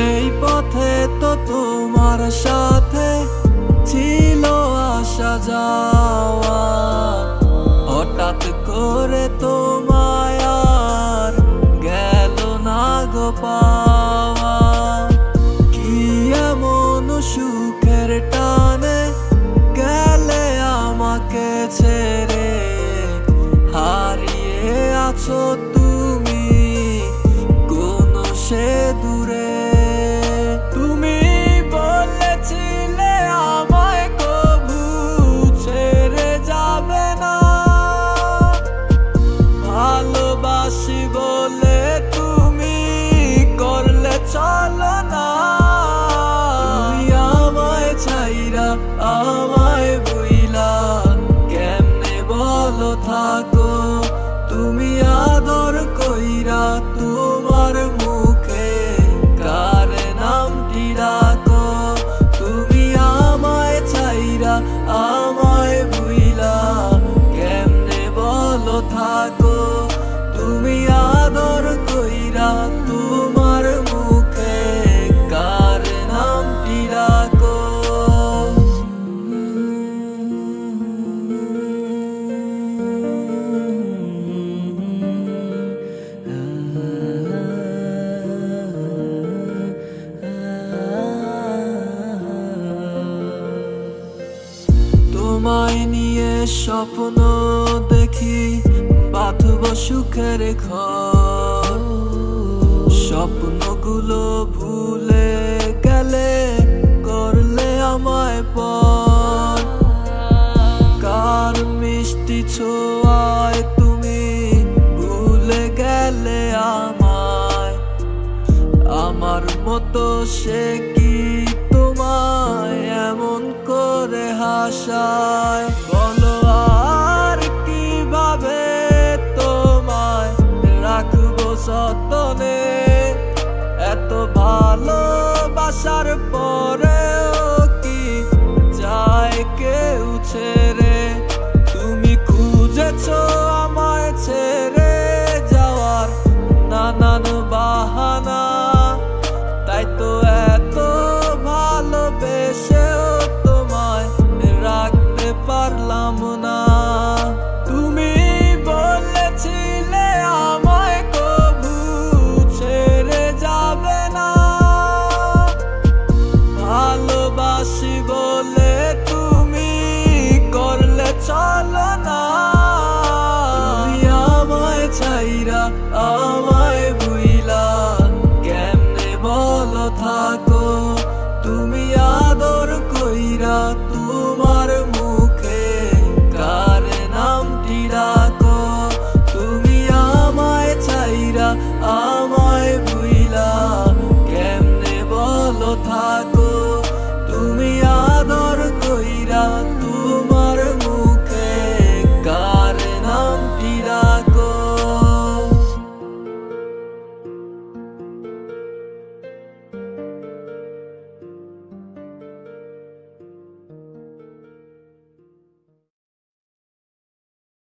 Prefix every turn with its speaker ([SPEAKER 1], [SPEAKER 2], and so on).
[SPEAKER 1] এই পথে তো তোমার সাথে ছিল আসা যাওয়া, হঠাৎ করে তোমায় আর গেল না গো পাওয়া। কি এমন সুখের টানে গেলে আমাকে ছেড়ে, হারিয়ে আছো তুমি কোন সে দূরে। তুমি বলেছিলে আমায় কবু ছেড়ে যাবে না, ভালোবাসি বলে তুমি করলে চলো না। তুমি আমায় ছাইরা আমায় ভুইলা কেমনে বলো থাকো, তুমি আদর কইরা তোমার মুখে কার নামটি ডাকো। তুমি আমায় ছাইরা আমায় ভুইলা কেমনে বলো থাকো, তুমি আদর কইরা তোমার মুখে কার নামটি ডাকো। তোমায় নিয়ে স্বপ্ন দেখি বাঁধব সুখের ঘর, স্বপ্নগুলো ভুলে গেলে করলে আমায় পর। কার মিষ্টি ছোঁয়ায় তুমি ভুলে গেলে আমায়, আমার মতো সে কি তোমায় এমন করে হাসায়। বলো আর কিভাবে তোমায় রাখবো যতনে, এত ভালোবাসার পরেও কি যায় কেউ ছেড়ে। তুমি খুঁজেছো আমায় ছেড়ে যাওয়ার নানান বাহানা, তাই তো এত ভালোবেসেও তোমায় রাখতে পারলাম না। তুমি বলেছিলে আমায় কবু ছেড়ে যাবে না, ভালোবাসি বলে তুমি করলে চলো না। তুমি আমায় ছাইরা আমায় ভুইলা কেমনে বলো থাকো, তুমি আদর কইরা তোমার মুখে কার নামটি ডাকো। তুমি আমায় ছাইরা আমায় ভুইলা কেমনে বলো থাকো, তুমি আদর কইরা